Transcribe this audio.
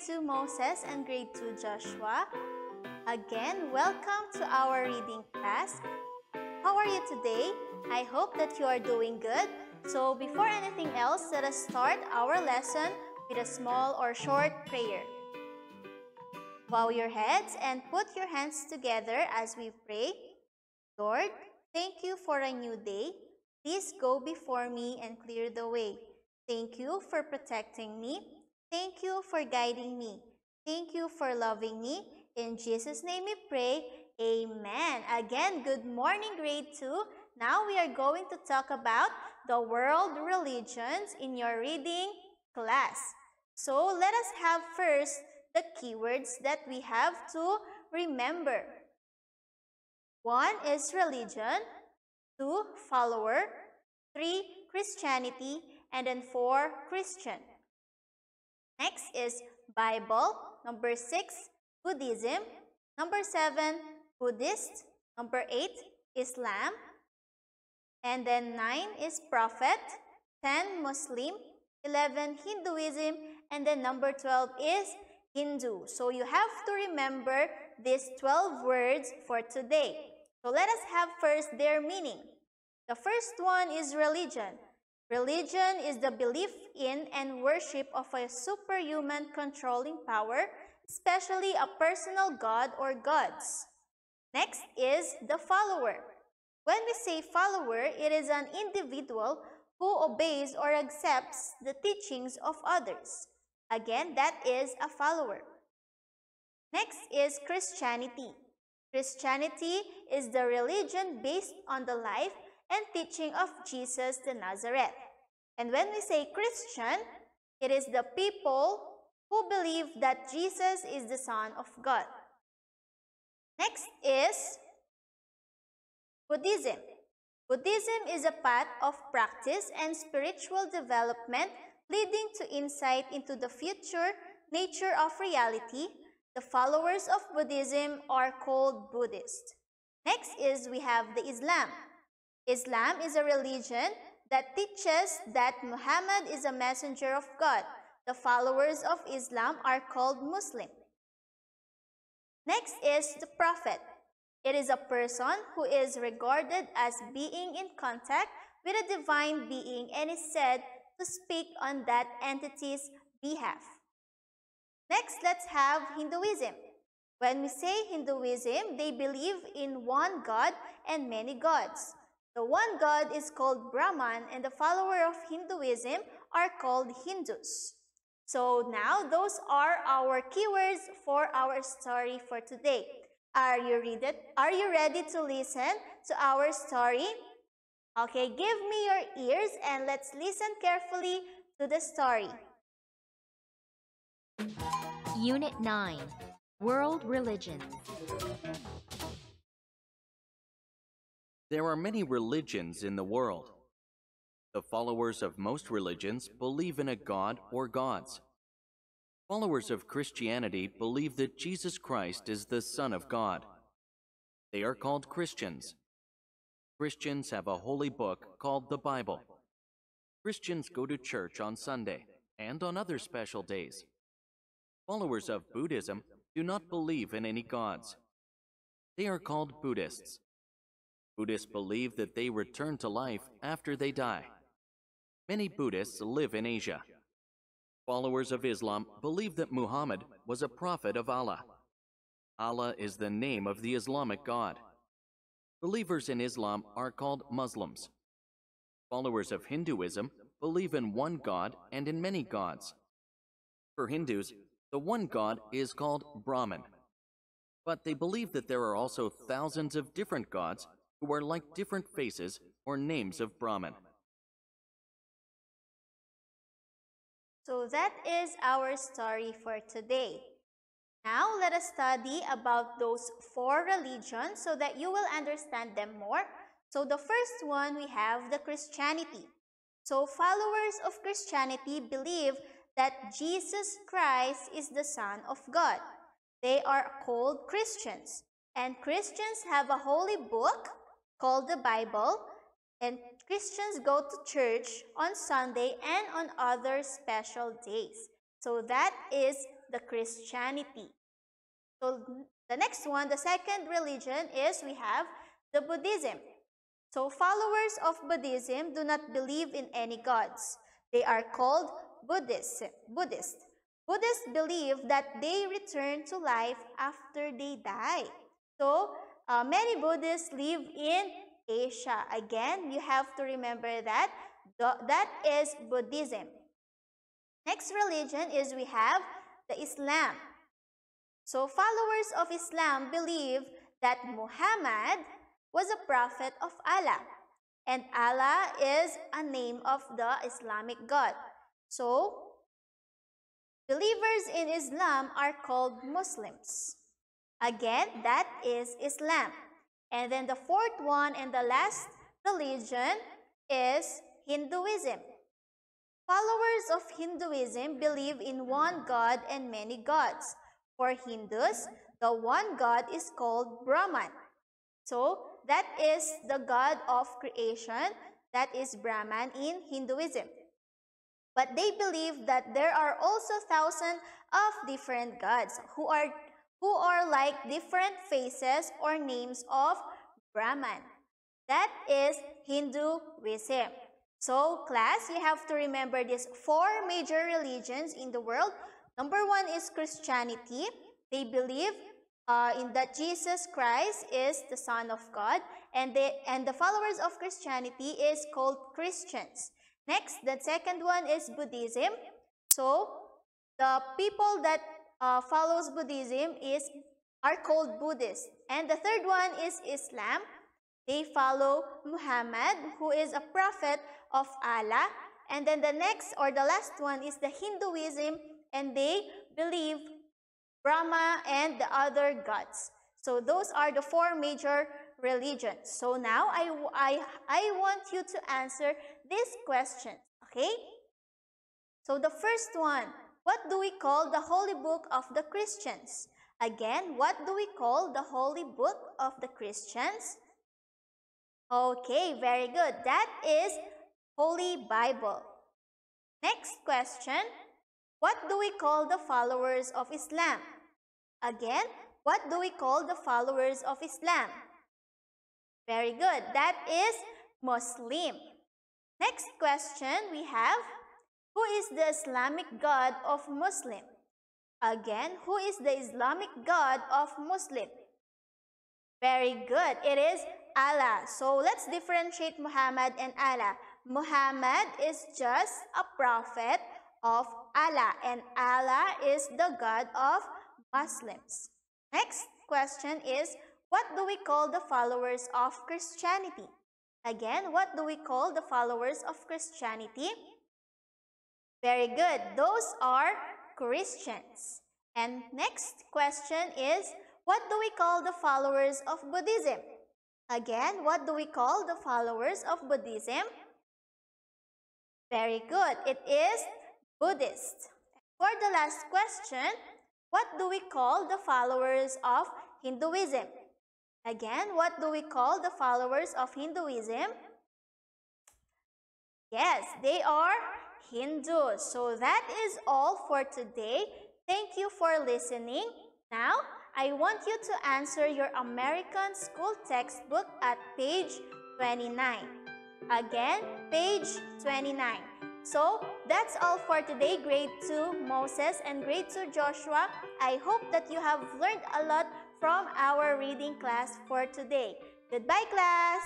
2 Moses and grade 2 Joshua. Again, welcome to our reading class. How are you today? I hope that you are doing good. So before anything else, let us start our lesson with a small or short prayer. Bow your heads and put your hands together as we pray. Lord, thank you for a new day. Please go before me and clear the way. Thank you for protecting me. Thank you for guiding me. Thank you for loving me. In Jesus' name we pray. Amen. Again, good morning, grade 2. Now we are going to talk about the world religions in your reading class. So let us have first the keywords that we have to remember. 1 is religion, 2 follower, 3 Christianity, and then 4 Christian. Next is Bible, number 6 Buddhism, number 7 Buddhist, number 8 Islam, and then 9 is Prophet, 10 Muslim, 11 Hinduism, and then number 12 is Hindu. So you have to remember these 12 words for today. So let us have first their meaning. The first one is religion. Religion is the belief in and worship of a superhuman controlling power, especially a personal god or gods. Next is the follower. When we say follower, it is an individual who obeys or accepts the teachings of others. Again, that is a follower. Next is Christianity. Christianity is the religion based on the life and teaching of Jesus the Nazareth. And when we say Christian, it is the people who believe that Jesus is the Son of God. Next is Buddhism. Buddhism is a path of practice and spiritual development leading to insight into the future nature of reality. The followers of Buddhism are called Buddhists. Next is we have the Islam. Islam is a religion that teaches that Muhammad is a messenger of God. The followers of Islam are called Muslim. Next is the Prophet. It is a person who is regarded as being in contact with a divine being and is said to speak on that entity's behalf. Next, let's have Hinduism. When we say Hinduism, they believe in one God and many gods. The one God is called Brahman and the follower of Hinduism are called Hindus. So now those are our keywords for our story for today. Are you ready to listen to our story? Okay, give me your ears and let's listen carefully to the story. Unit 9, World Religions. There are many religions in the world. The followers of most religions believe in a god or gods. Followers of Christianity believe that Jesus Christ is the Son of God. They are called Christians. Christians have a holy book called the Bible. Christians go to church on Sunday and on other special days. Followers of Buddhism do not believe in any gods. They are called Buddhists. Buddhists believe that they return to life after they die. Many Buddhists live in Asia. Followers of Islam believe that Muhammad was a prophet of Allah. Allah is the name of the Islamic God. Believers in Islam are called Muslims. Followers of Hinduism believe in one God and in many gods. For Hindus, the one God is called Brahman. But they believe that there are also thousands of different gods who are like different faces or names of Brahman. So that is our story for today. Now let us study about those 4 religions so that you will understand them more. So the first one, we have the Christianity. So followers of Christianity believe that Jesus Christ is the Son of God. They are called Christians. And Christians have a holy book called the Bible. And Christians go to church on Sunday and on other special days. So that is the Christianity. So the next one, the second religion is we have the Buddhism. So followers of Buddhism do not believe in any gods. They are called Buddhists. Buddhists believe that they return to life after they die. So many Buddhists live in Asia. Again, you have to remember that. That is Buddhism. Next religion is we have the Islam. So followers of Islam believe that Muhammad was a prophet of Allah, and Allah is a name of the Islamic God. So believers in Islam are called Muslims. Again, that is Islam. And then the fourth one and the last religion is Hinduism. Followers of Hinduism believe in one God and many gods. For Hindus, the one God is called Brahman. So that is the God of creation, that is Brahman in Hinduism. But they believe that there are also thousands of different gods who are like different faces or names of Brahman. That is Hinduism. So class, you have to remember these four major religions in the world. Number one is Christianity. They believe in that Jesus Christ is the Son of God, and the followers of Christianity is called Christians. Next, the second one is Buddhism. So the people that follows Buddhism are called Buddhists. And the third one is Islam. They follow Muhammad, who is a prophet of Allah. And then the next or the last one is the Hinduism, and they believe Brahma and the other gods. So those are the four major religions. So now I want you to answer these questions, okay? So the first one, what do we call the holy book of the Christians? Again, what do we call the holy book of the Christians? Okay, very good. That is Holy Bible. Next question, what do we call the followers of Islam? Again, what do we call the followers of Islam? Very good. That is Muslim. Next question we have, who is the Islamic God of Muslim? Again, who is the Islamic God of Muslim? Very good. It is Allah. So let's differentiate Muhammad and Allah. Muhammad is just a prophet of Allah, and Allah is the God of Muslims. Next question is, what do we call the followers of Christianity? Again, what do we call the followers of Christianity? Very good. Those are Christians. And next question is, what do we call the followers of Buddhism? Again, what do we call the followers of Buddhism? Very good. It is Buddhist. For the last question, what do we call the followers of Hinduism? Again, what do we call the followers of Hinduism? Yes, they are Hindus. So that is all for today. Thank you for listening. Now, I want you to answer your American School textbook at page 29. Again, page 29. So, that's all for today, grade 2 Moses and grade 2 Joshua. I hope that you have learned a lot from our reading class for today. Goodbye, class!